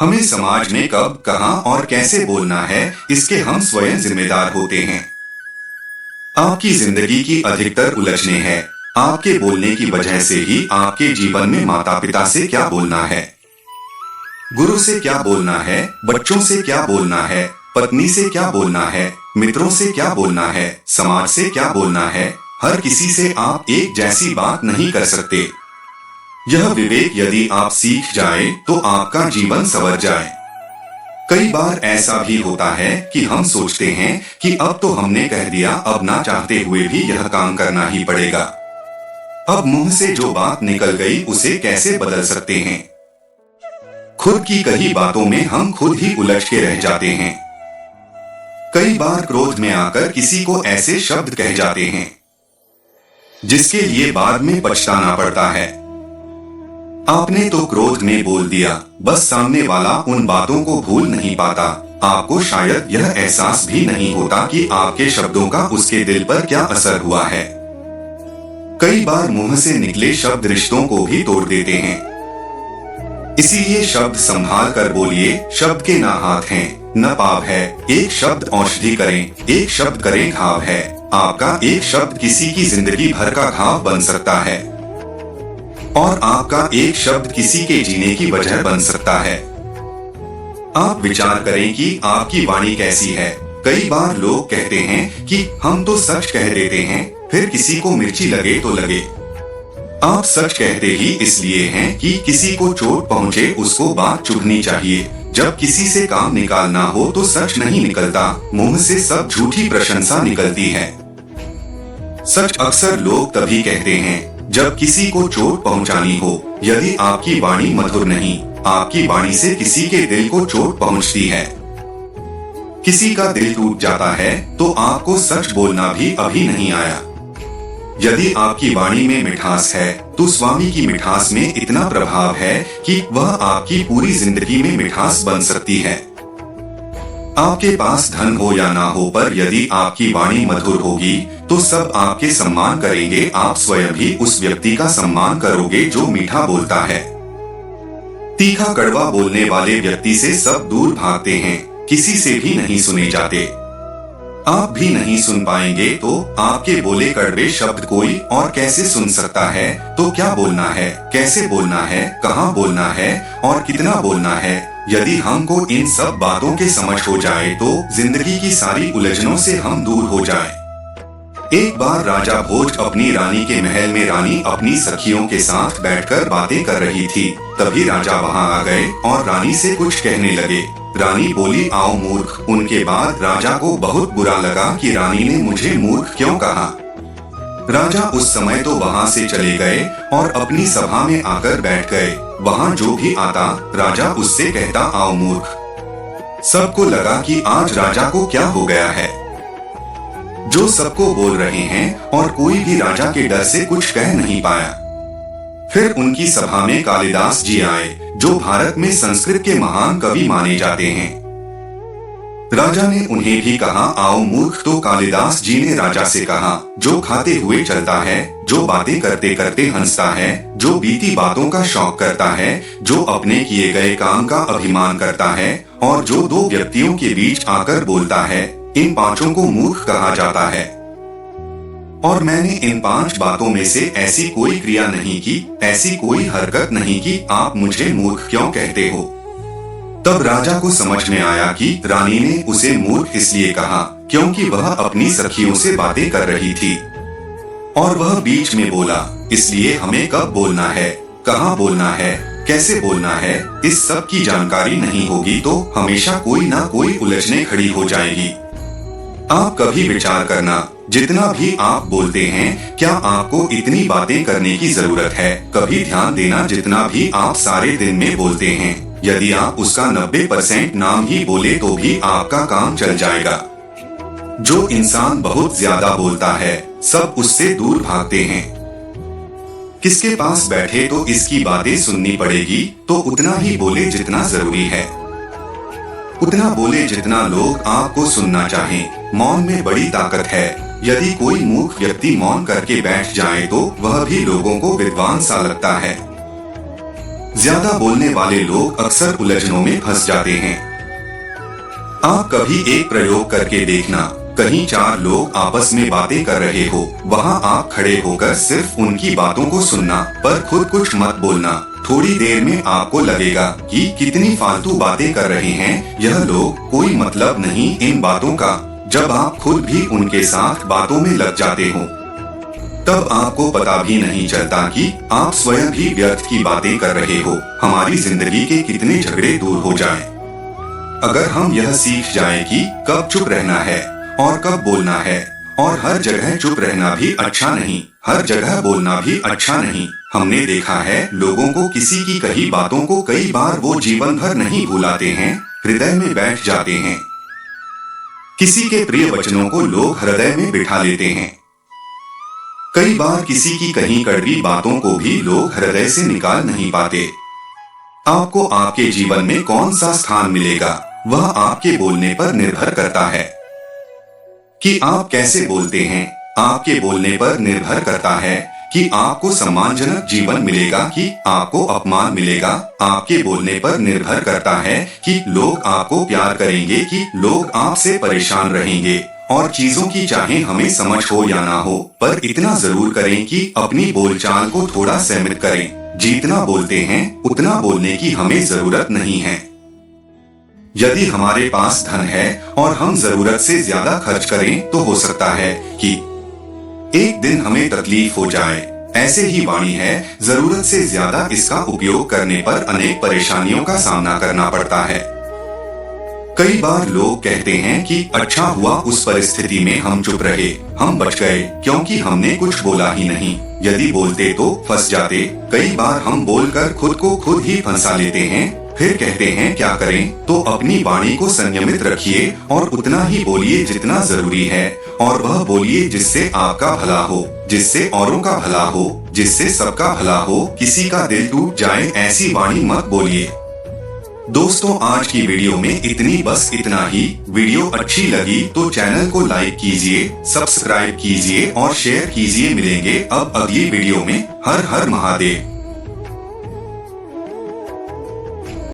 हमें समाज में कब, कहां और कैसे बोलना है, इसके हम स्वयं जिम्मेदार होते हैं। आपकी जिंदगी की अधिकतर उलझने हैं आपके बोलने की वजह से ही। आपके जीवन में माता पिता से क्या बोलना है, गुरु से क्या बोलना है, बच्चों से क्या बोलना है, पत्नी से क्या बोलना है, मित्रों से क्या बोलना है, समाज से क्या बोलना है। हर किसी से आप एक जैसी बात नहीं कर सकते। यह विवेक यदि आप सीख जाए तो आपका जीवन संवर जाए। कई बार ऐसा भी होता है कि हम सोचते हैं कि अब तो हमने कह दिया, अब ना चाहते हुए भी यह काम करना ही पड़ेगा। अब मुंह से जो बात निकल गई उसे कैसे बदल सकते हैं। खुद की कही बातों में हम खुद ही उलझ के रह जाते हैं। कई बार क्रोध में आकर किसी को ऐसे शब्द कह जाते हैं जिसके लिए बाद में पछताना पड़ता है। आपने तो क्रोध में बोल दिया, बस सामने वाला उन बातों को भूल नहीं पाता। आपको शायद यह एहसास भी नहीं होता कि आपके शब्दों का उसके दिल पर क्या असर हुआ है। कई बार मुंह से निकले शब्द रिश्तों को भी तोड़ देते हैं। इसीलिए शब्द संभाल कर बोलिए। शब्द के ना हाथ हैं न पाव है। एक शब्द औषधि करें, एक शब्द करें घाव है। आपका एक शब्द किसी की जिंदगी भर का घाव बन सकता है और आपका एक शब्द किसी के जीने की वजह बन सकता है। आप विचार करें कि आपकी वाणी कैसी है। कई बार लोग कहते हैं कि हम तो सच कह देते हैं, फिर किसी को मिर्ची लगे तो लगे। आप सच कहते ही इसलिए हैं कि किसी को चोट पहुंचे, उसको बात चुभनी चाहिए। जब किसी से काम निकालना हो तो सच नहीं निकलता, मुंह से सब झूठी प्रशंसा निकलती है। सच अक्सर लोग तभी कहते हैं जब किसी को चोट पहुंचानी हो। यदि आपकी वाणी मधुर नहीं, आपकी वाणी से किसी के दिल को चोट पहुंचती है, किसी का दिल टूट जाता है, तो आपको सच बोलना भी अभी नहीं आया। यदि आपकी वाणी में मिठास है तो स्वामी की मिठास में इतना प्रभाव है कि वह आपकी पूरी जिंदगी में मिठास बन सकती है। आपके पास धन हो या ना हो, पर यदि आपकी वाणी मधुर होगी तो सब आपके सम्मान करेंगे। आप स्वयं भी उस व्यक्ति का सम्मान करोगे जो मीठा बोलता है। तीखा कड़वा बोलने वाले व्यक्ति से सब दूर भागते हैं, किसी से भी नहीं सुने जाते। आप भी नहीं सुन पाएंगे तो आपके बोले कड़वे शब्द कोई और कैसे सुन सकता है। तो क्या बोलना है, कैसे बोलना है, कहाँ बोलना है और कितना बोलना है। यदि हमको इन सब बातों के समझ हो जाए तो जिंदगी की सारी उलझनों से हम दूर हो जाएं। एक बार राजा भोज अपनी रानी के महल में रानी अपनी सखियों के साथ बैठकर बातें कर रही थी। तभी राजा वहां आ गए और रानी से कुछ कहने लगे। रानी बोली, आओ मूर्ख। उनके बाद राजा को बहुत बुरा लगा कि रानी ने मुझे मूर्ख क्यों कहा। राजा उस समय तो वहां से चले गए और अपनी सभा में आकर बैठ गए। वहां जो भी आता राजा उससे कहता, आओ मूर्ख। सबको लगा कि आज राजा को क्या हो गया है, जो सबको बोल रहे हैं, और कोई भी राजा के डर से कुछ कह नहीं पाया। फिर उनकी सभा में कालिदास जी आए, जो भारत में संस्कृत के महान कवि माने जाते हैं। राजा ने उन्हें भी कहा, आओ मूर्ख। तो कालिदास जी ने राजा से कहा, जो खाते हुए चलता है, जो बातें करते करते हंसता है, जो बीती बातों का शौक करता है, जो अपने किए गए काम का अभिमान करता है और जो दो व्यक्तियों के बीच आकर बोलता है, इन पांचों को मूर्ख कहा जाता है। और मैंने इन 5 बातों में से ऐसी कोई क्रिया नहीं की, ऐसी कोई हरकत नहीं की, आप मुझे मूर्ख क्यों कहते हो। तब राजा को समझ में आया कि रानी ने उसे मूर्ख इसलिए कहा क्योंकि वह अपनी सखियों से बातें कर रही थी और वह बीच में बोला। इसलिए हमें कब बोलना है, कहाँ बोलना है, कैसे बोलना है, इस सब की जानकारी नहीं होगी तो हमेशा कोई ना कोई उलझने खड़ी हो जाएगी। आप कभी विचार करना, जितना भी आप बोलते हैं, क्या आपको इतनी बातें करने की जरूरत है। कभी ध्यान देना, जितना भी आप सारे दिन में बोलते हैं, यदि आप उसका 90% नाम ही बोले तो भी आपका काम चल जाएगा। जो इंसान बहुत ज्यादा बोलता है, सब उससे दूर भागते हैं। किसके पास बैठे तो इसकी बातें सुननी पड़ेगी, तो उतना ही बोले जितना जरूरी है। उतना बोले जितना लोग आपको सुनना चाहें। मौन में बड़ी ताकत है। यदि कोई मूर्ख व्यक्ति मौन करके बैठ जाए तो वह भी लोगों को विद्वान सा लगता है। ज्यादा बोलने वाले लोग अक्सर उलझनों में फंस जाते हैं। आप कभी एक प्रयोग करके देखना, कहीं 4 लोग आपस में बातें कर रहे हो, वहाँ आप खड़े होकर सिर्फ उनकी बातों को सुनना, पर खुद कुछ मत बोलना। थोड़ी देर में आपको लगेगा कि कितनी फालतू बातें कर रहे हैं यह लोग, कोई मतलब नहीं इन बातों का। जब आप खुद भी उनके साथ बातों में लग जाते हो, तब आपको पता भी नहीं चलता कि आप स्वयं भी व्यर्थ की बातें कर रहे हो। हमारी जिंदगी के कितने झगड़े दूर हो जाएं, अगर हम यह सीख जाएं कि कब चुप रहना है और कब बोलना है। और हर जगह चुप रहना भी अच्छा नहीं, हर जगह बोलना भी अच्छा नहीं। हमने देखा है लोगों को किसी की कही बातों को कई बार वो जीवन भर नहीं भुलाते हैं, हृदय में बैठ जाते हैं। किसी के प्रिय वचनों को लोग हृदय में बिठा लेते हैं। कई बार किसी की कही कड़वी बातों को भी लोग हृदय से निकाल नहीं पाते। आपको आपके जीवन में कौन सा स्थान मिलेगा, वह आपके बोलने पर निर्भर करता है कि आप कैसे बोलते हैं। आपके बोलने पर निर्भर करता है कि आपको सम्मानजनक जीवन मिलेगा कि आपको अपमान मिलेगा। आपके बोलने पर निर्भर करता है कि लोग आपको प्यार करेंगे कि लोग आपसे परेशान रहेंगे। और चीजों की चाहे हमें समझ हो या ना हो, पर इतना जरूर करें कि अपनी बोलचाल को थोड़ा सीमित करें। जितना बोलते हैं उतना बोलने की हमें जरूरत नहीं है। यदि हमारे पास धन है और हम जरूरत से ज्यादा खर्च करें तो हो सकता है कि एक दिन हमें तकलीफ हो जाए। ऐसे ही वाणी है, जरूरत से ज्यादा इसका उपयोग करने पर अनेक परेशानियों का सामना करना पड़ता है। कई बार लोग कहते हैं कि अच्छा हुआ उस परिस्थिति में हम चुप रहे, हम बच गए क्योंकि हमने कुछ बोला ही नहीं। यदि बोलते तो फंस जाते। कई बार हम बोलकर खुद को खुद ही फंसा लेते हैं, फिर कहते हैं क्या करें। तो अपनी वाणी को संयमित रखिए और उतना ही बोलिए जितना जरूरी है, और वह बोलिए जिससे आपका भला हो, जिससे औरों का भला हो, जिससे सबका भला हो। किसी का दिल टूट जाए ऐसी वाणी मत बोलिए। दोस्तों, आज की वीडियो में बस इतना ही। वीडियो अच्छी लगी तो चैनल को लाइक कीजिए, सब्सक्राइब कीजिए और शेयर कीजिए। मिलेंगे अब अगली वीडियो में। हर हर महादेव।